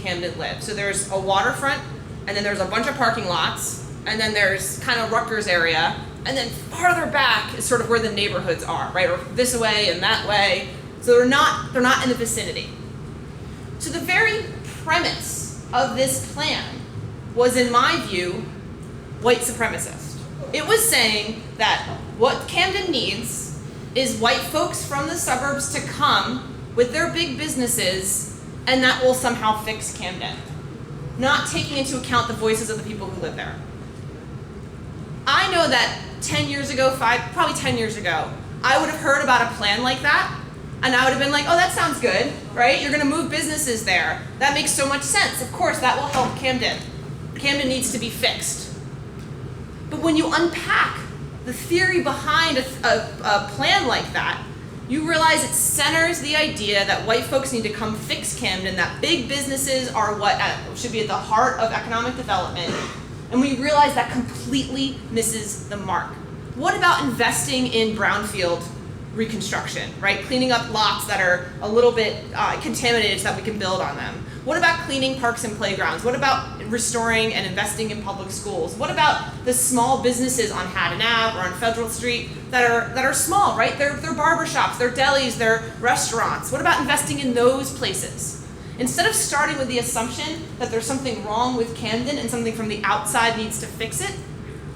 Camden live. So there's a waterfront, and then there's a bunch of parking lots, and then there's kind of Rutgers area, and then farther back is sort of where the neighborhoods are, right? Or this way and that way. So they're not in the vicinity. So the very premise of this plan was, in my view, white supremacist. It was saying that what Camden needs is white folks from the suburbs to come with their big businesses, and that will somehow fix Camden, not taking into account the voices of the people who live there. I know that 10 years ago, probably 10 years ago, I would have heard about a plan like that, and I would have been like, oh, that sounds good, right? You're gonna move businesses there. That makes so much sense. Of course, that will help Camden. Camden needs to be fixed. But when you unpack the theory behind a plan like that, you realize it centers the idea that white folks need to come fix Camden, that big businesses are what should be at the heart of economic development, and we realize that completely misses the mark. What about investing in brownfield reconstruction, right? Cleaning up lots that are a little bit contaminated so that we can build on them. What about cleaning parks and playgrounds? What about restoring and investing in public schools? What about the small businesses on Haddon Ave or on Federal Street that are small, right? They're barbershops, they're delis, they're restaurants. What about investing in those places? Instead of starting with the assumption that there's something wrong with Camden and something from the outside needs to fix it,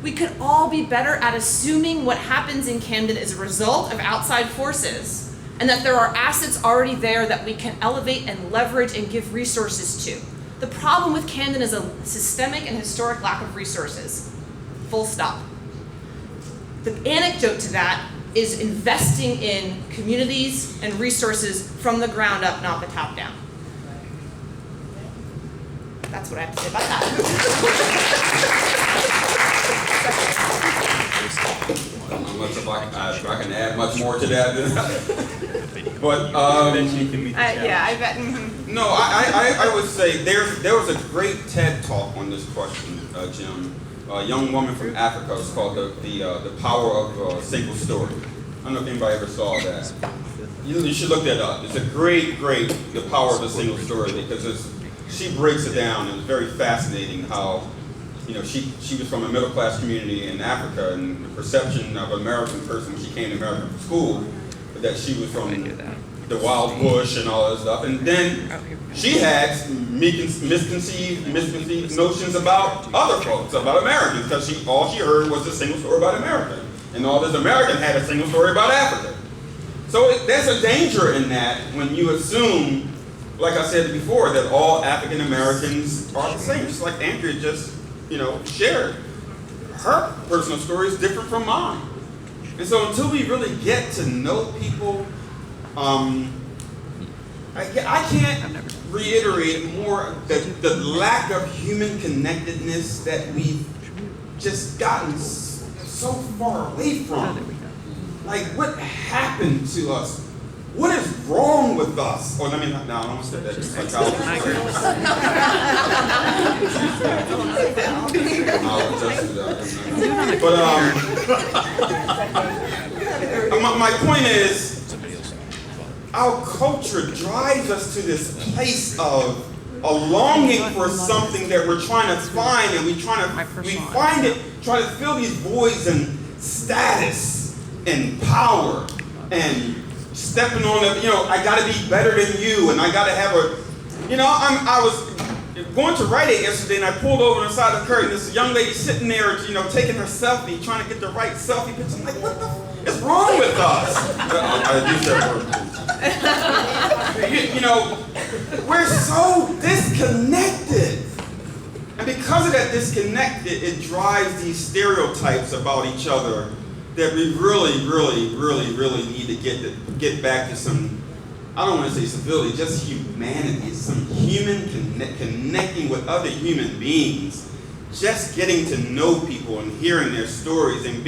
we could all be better at assuming what happens in Camden is a result of outside forces, and that there are assets already there that we can elevate and leverage and give resources to. The problem with Camden is a systemic and historic lack of resources. Full stop. The antidote to that is investing in communities and resources from the ground up, not the top down. That's what I have to say about that. Unless if I can add much more to that. But yeah, I bet. No, I would say there was a great TED talk on this question, Jim. A young woman from Africa. It's called the Power of a Single Story. I don't know if anybody ever saw that. You should look that up. It's a great, The Power of a Single Story, because she breaks it down, and it's very fascinating how, she was from a middle class community in Africa, and the perception of an American person when she came to America for school, that she was from the wild bush and all that stuff. And then she had misconceived notions about other folks, about Americans, because all she heard was a single story about America. And all this American had a single story about Africa. So there's a danger in that when you assume, like I said before, that all African Americans are the same. Just like Andrea just, shared. Her personal story is different from mine. And so until we really get to know people, I can't reiterate more the lack of human connectedness that we've just gotten so far away from. Like, what happened to us? What is wrong with us? Oh, I don't say that. Just like But my point is, our culture drives us to this place of a longing for something that we're trying to find, and we find it, try to fill these voids in status and power and stepping on I gotta be better than you, and I gotta have I was going to Rite Aid yesterday, and I pulled over on the side of the curtain. This young lady sitting there, taking her selfie, trying to get the right selfie picture. I'm like, what the is wrong with us? I use that word. We're so disconnected. And because of that disconnect, it drives these stereotypes about each other that we really need to get back to some, I don't want to say civility, just humanity, some human connecting with other human beings, just getting to know people and hearing their stories and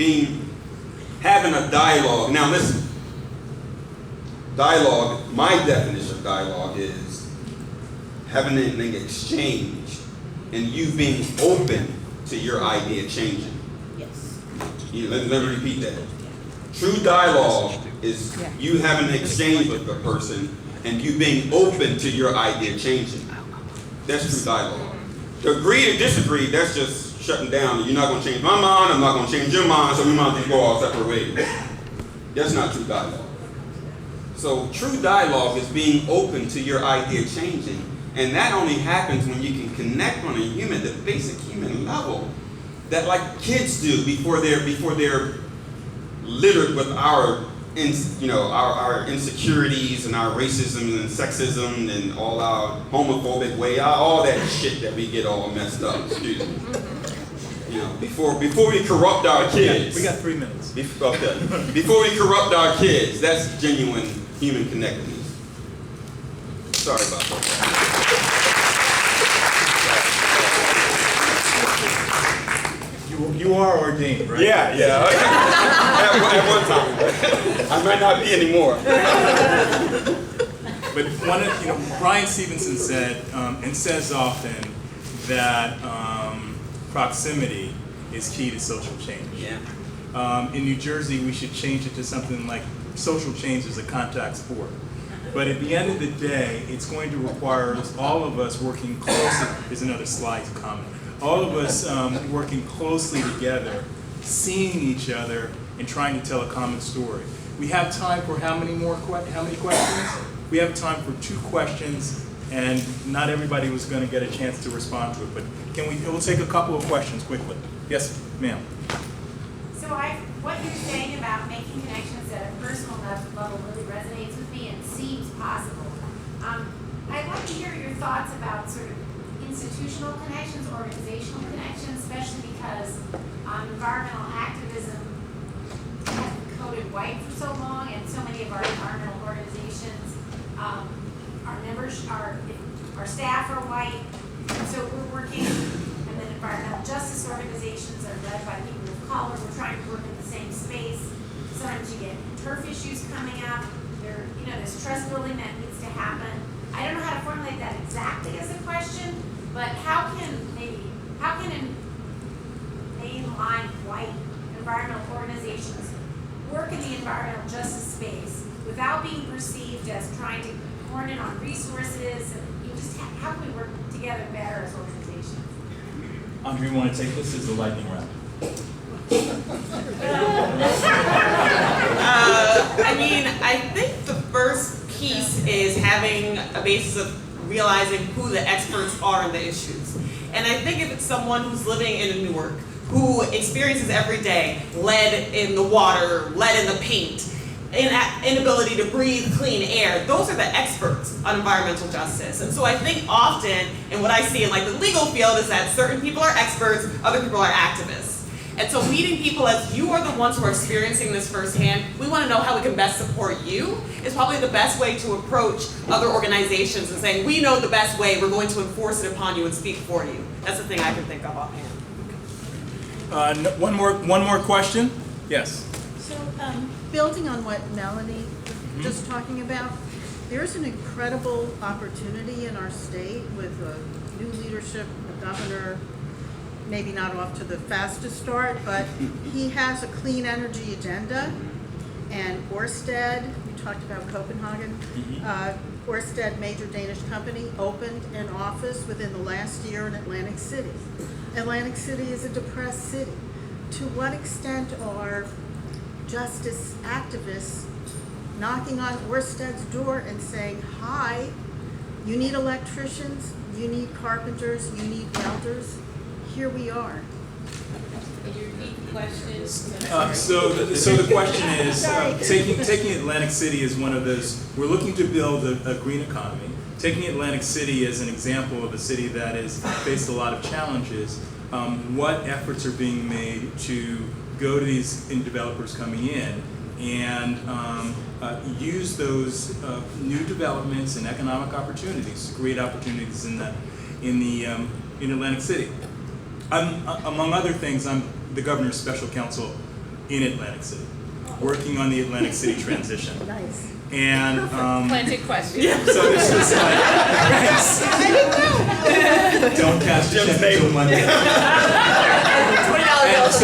having a dialogue. Now listen, dialogue, my definition of dialogue is having an exchange and you being open to your idea changing. Let me repeat that. True dialogue is you having an exchange with the person and you being open to your idea changing. That's true dialogue. To agree to disagree, that's just shutting down. You're not going to change my mind, I'm not going to change your mind, so we might just go all separate ways. That's not true dialogue. So true dialogue is being open to your idea changing. And that only happens when you can connect on the basic human level, that like kids do before they're littered with our insecurities and our racism and sexism and all our homophobic way, all that shit that we get all messed up. Excuse me. Before we corrupt our kids. We got 3 minutes. Okay. Before we corrupt our kids, that's genuine human connectedness. Sorry about that. You are ordained, right? Yeah. At one time. I might not be anymore. But Brian Stevenson said, and says often, that proximity is key to social change. Yeah. In New Jersey, we should change it to something like social change is a contact sport. But at the end of the day, it's going to require all of us working closely. There's another slide to comment. All of us working closely together, seeing each other, and trying to tell a common story. We have time for how many questions? We have time for 2 questions, and not everybody was going to get a chance to respond to it. But we'll take a couple of questions quickly. Yes, ma'am. So what you're saying about making connections at a personal level really resonates with me and seems possible. I'd like to hear your thoughts about sort of institutional connections, organizational connections, especially because environmental activism has been coded white for so long, and so many of our environmental organizations, our members, our staff are white, so we're working, and then environmental justice organizations are led by people of color. We're trying to work in the same space. Sometimes you get turf issues coming up. There's trust building that needs to happen. I don't know how to formulate that exactly as a question, but how can mainline white environmental organizations work in the environmental justice space without being perceived as trying to horn in on resources, and how can we work together better as organizations? Andre, you want to take this as a lightning round? I think the first piece is having a basis of realizing who the experts are in the issues. And I think if it's someone who's living in Newark, who experiences every day lead in the water, lead in the paint, inability to breathe clean air, those are the experts on environmental justice. And so I think often, and what I see in the legal field is that certain people are experts, other people are activists. And so meeting people as you are the ones who are experiencing this firsthand, we want to know how we can best support you, is probably the best way to approach other organizations and saying, we know the best way, we're going to enforce it upon you and speak for you. That's the thing I can think of offhand. One more question? Yes. So, building on what Melanie was just talking about, there's an incredible opportunity in our state with new leadership, a governor, maybe not off to the fastest start, but he has a clean energy agenda. And Ørsted, we talked about Copenhagen, Ørsted, major Danish company, opened an office within the last year in Atlantic City. Atlantic City is a depressed city. To what extent are justice activists knocking on Ørsted's door and saying, hi, you need electricians, you need carpenters, you need welders, here we are. Could you repeat the question? So the question is, taking Atlantic City as one of those, we're looking to build a green economy. Taking Atlantic City as an example of a city that has faced a lot of challenges, what efforts are being made to go to these developers coming in and use those new developments and economic opportunities to create opportunities in Atlantic City. Among other things, I'm the governor's special counsel in Atlantic City, working on the Atlantic City transition. Nice. And Planted question. so this is don't cast your check until Monday.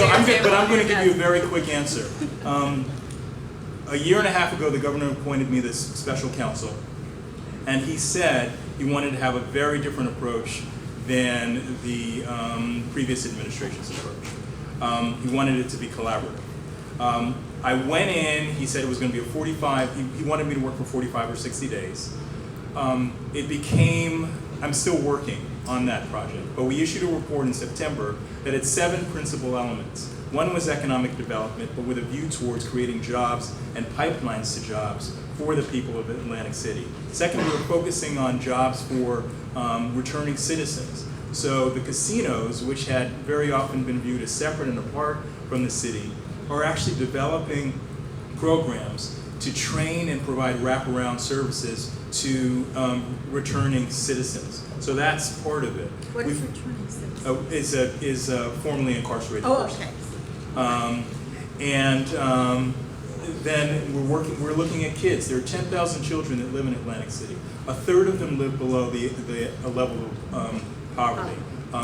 I'm going to give you a very quick answer. A year and a half ago, the governor appointed me this special counsel, and he said he wanted to have a very different approach than the previous administration's approach. He wanted it to be collaborative. I went in, he said it was going to be a 45, he wanted me to work for 45 or 60 days. It became, I'm still working on that project, but we issued a report in September that had 7 principal elements. One was economic development, but with a view towards creating jobs and pipelines to jobs for the people of Atlantic City. Second, we were focusing on jobs for returning citizens. So the casinos, which had very often been viewed as separate and apart from the city, are actually developing programs to train and provide wraparound services to returning citizens. So that's part of it. What is returning citizens? Is a formerly incarcerated Oh, person. okay. Then we're looking at kids. There are 10,000 children that live in Atlantic City. A third of them live below the level of poverty.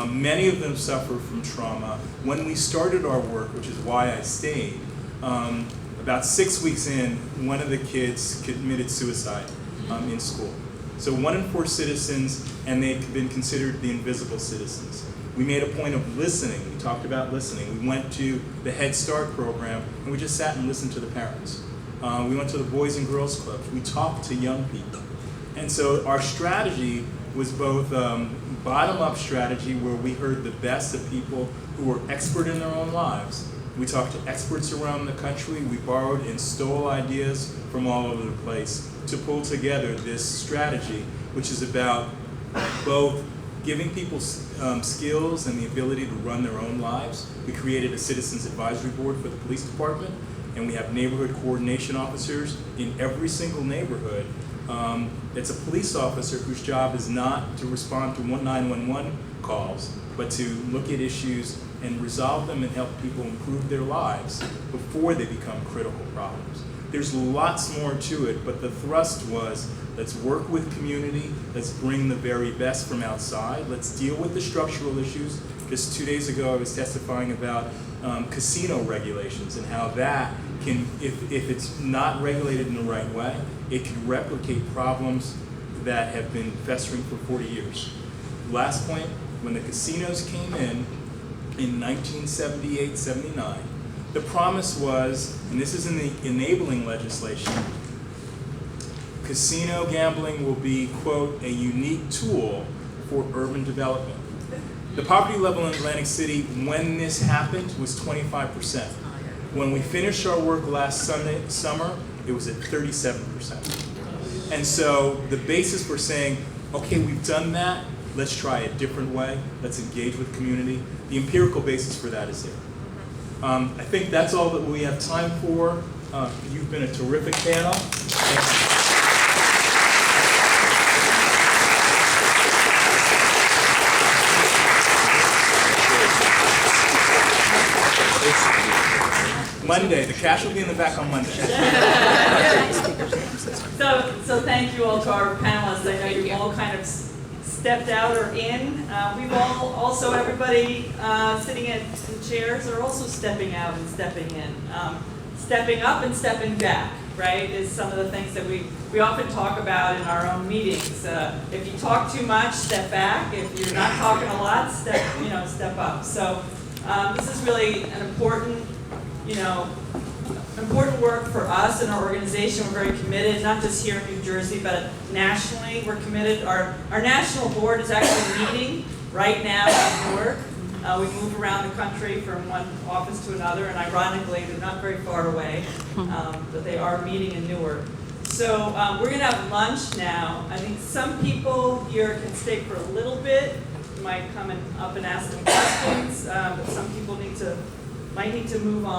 Many of them suffer from trauma. When we started our work, which is why I stayed, about 6 weeks in, one of the kids committed suicide in school. So 1 in 4 citizens, and they've been considered the invisible citizens. We made a point of listening. We talked about listening. We went to the Head Start program, and we just sat and listened to the parents. We went to the Boys and Girls Clubs. We talked to young people. And so our strategy was both bottom-up strategy, where we heard the best of people who were expert in their own lives. We talked to experts around the country. We borrowed and stole ideas from all over the place to pull together this strategy, which is about both giving people skills and the ability to run their own lives. We created a citizens advisory board for the police department, and we have neighborhood coordination officers in every single neighborhood. It's a police officer whose job is not to respond to 911 calls, but to look at issues and resolve them and help people improve their lives before they become critical problems. There's lots more to it, but the thrust was, let's work with community, let's bring the very best from outside, let's deal with the structural issues. Just 2 days ago I was testifying about casino regulations and how that can, if it's not regulated in the right way, it can replicate problems that have been festering for 40 years. Last point, when the casinos came in 1978, 79, the promise was, and this is in the enabling legislation, casino gambling will be, quote, a unique tool for urban development. The poverty level in Atlantic City when this happened was 25%. When we finished our work last summer, it was at 37%. And so the basis for saying, okay, we've done that, let's try a different way, let's engage with community, the empirical basis for that is there. I think that's all that we have time for. You've been a terrific panel. Thank you. Monday, the cash will be in the back on Monday. So thank you all to our panelists. I know you all kind of stepped out or in. We've all, also everybody sitting in chairs are also stepping out and stepping in. Stepping up and stepping back, right, is some of the things that we often talk about in our own meetings. If you talk too much, step back. If you're not talking a lot, step up. So this is really an important work for us and our organization. We're very committed, not just here in New Jersey, but nationally. We're committed. Our national board is actually meeting right now in Newark. We move around the country from one office to another, and ironically, they're not very far away, but they are meeting in Newark. So we're going to have lunch now. I think some people here can stay for a little bit. You might come up and ask them questions, but some people might need to move on.